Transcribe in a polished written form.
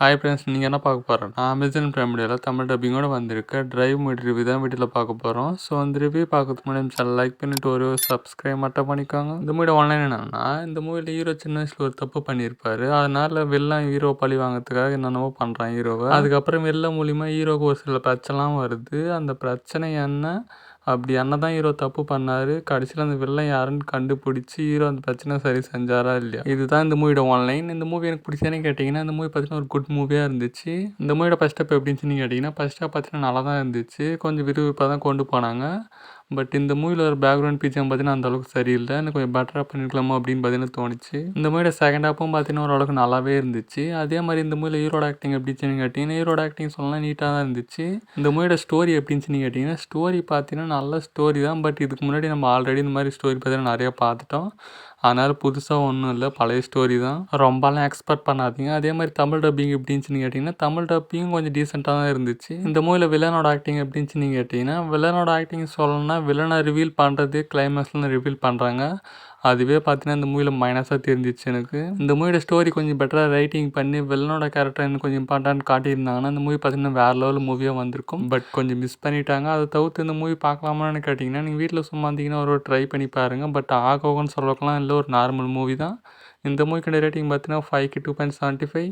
Hi friends, நீங்கள் என்ன பார்க்க போகிறோன்னா அமேசான் பிரைம் வீடியோவில் தமிழ் டப்பிங்கோட வந்திருக்க டிரைவ் மூவி ரிவ்யூ தான் வீட்டில் பார்க்க போகிறோம். ஸோ அந்த ரிவ்யூ பார்க்கறதுக்கு முன்னாடி சேனல் லைக் பண்ணிவிட்டு ஒரு சப்ஸ்கிரைப் மட்டும் பண்ணிக்கோங்க. இந்த மூவியோட ஆன்லைன் என்னன்னா, இந்த மூவியில் ஹீரோ சின்ன வயசில் ஒரு தப்பு பண்ணியிருப்பாரு. அதனால வில்லன் ஹீரோ பழி வாங்கிறதுக்காக என்னென்னவோ பண்ணுறான் ஹீரோவை. அதுக்கப்புறம் வில்லன் மூலிமா ஹீரோவுக்கு ஒரு சில பிரச்சனைலாம் வருது. அந்த பிரச்சனை என்ன, அப்படி என்ன தான் ஹீரோ தப்பு பண்ணார், கடைசியில் அந்த வில்லன் யாருன்னு கண்டுபிடிச்சி ஹீரோ அந்த பிரச்சனை சரி செஞ்சாரா இல்லையா, இதுதான் இந்த மூவியோட ஆன்லைன். இந்த மூவி எனக்கு பிடிச்சதுன்னு கேட்டிங்கன்னா, இந்த மூவி பார்த்தீங்கன்னா ஒரு குட் மூவியாக இருந்துச்சு. இந்த மூவியோட ஃபஸ்ட் ஸ்டெப் எப்படின்னு கேட்டிங்கன்னா, ஃபஸ்ட் ஸ்டெப் பார்த்தீங்கன்னா நல்லா தான் இருந்துச்சு. கொஞ்சம் விறுவிறுப்பாக தான் கொண்டு போனாங்க. பட் இந்த மூவியில் ஒரு பேக்ரவுண்ட் பிஜிஎம் பார்த்தீங்கன்னா அந்தளவுக்கு சரியில்லை. எனக்கு கொஞ்சம் பெட்டராக பண்ணியிருக்கலாமா அப்படின்னு பார்த்தீங்கன்னா தோணுச்சு. இந்த மூவியோட செகண்ட் ஹாப்பும் பார்த்தீங்கன்னா ஓரளவுக்கு நல்லாவே இருந்துச்சு. அதே மாதிரி இந்த மூவியில் ஹீரோட ஆக்டிங் எப்படின்னு கேட்டிங்கன்னா, ஹீரோட ஆக்டிங் சொல்லலாம் நீட்டாக தான் இருந்துச்சு. இந்த மூவியோட ஸ்டோரி எப்படின்னு கேட்டிங்கன்னா, ஸ்டோரி பார்த்தீங்கன்னா நல்ல ஸ்டோரி தான். பட் இதுக்கு முன்னாடி நம்ம ஆல்ரெடி இந்த மாதிரி ஸ்டோரி பார்த்தீங்கன்னா நிறையா பார்த்துட்டோம். அதனால் புதுசாக ஒன்றும் இல்லை, பழைய ஸ்டோரி தான். ரொம்பலாம் எக்ஸ்பெக்ட் பண்ணாதீங்க. அதே மாதிரி தமிழ் டப்பிங் எப்படின்னு கேட்டிங்கன்னா, தமிழ் டப்பிங் கொஞ்சம் டீசெண்டாக தான் இருந்துச்சு. இந்த மூவியில் வில்லனோட ஆக்டிங் எப்படின்னு கேட்டிங்கன்னா, வில்லனோட ஆக்டிங் சொல்லணும்னா வில்லனை ரிவீல் பண்ணுறது கிளைமேக்ஸில் ரிவீல் பண்ணுறாங்க. அதுவே பார்த்தீங்கன்னா இந்த மூவியில் மைனஸாக தெரிஞ்சிச்சு எனக்கு. இந்த மூவியோட ஸ்டோரி கொஞ்சம் பெட்டராக ரைட்டிங் பண்ணி வில்லனோட கேரக்டர் இன்னும் கொஞ்சம் இம்பார்ட்டன்ட் காட்டியிருந்தாங்கன்னா இந்த மூவி பார்த்தீங்கன்னா வேறு லெவல் மூவியாக வந்திருக்கும். பட் கொஞ்சம் மிஸ் பண்ணிட்டாங்க. அதை தவிர்த்து இந்த மூவி பார்க்கலாமான்னு கேட்டிங்கன்னா, நீங்கள் வீட்டில் சும்மா இருந்தீங்கன்னா ஒரு ட்ரை பண்ணி பாருங்கள். பட் ஆகோன்னு சொல்லக்கலாம் இல்லை, ஒரு நார்மல் மூவி தான். இந்த மூவிக்கு ரேட்டிங் பார்த்தீங்கன்னா 5க்கு 2.75.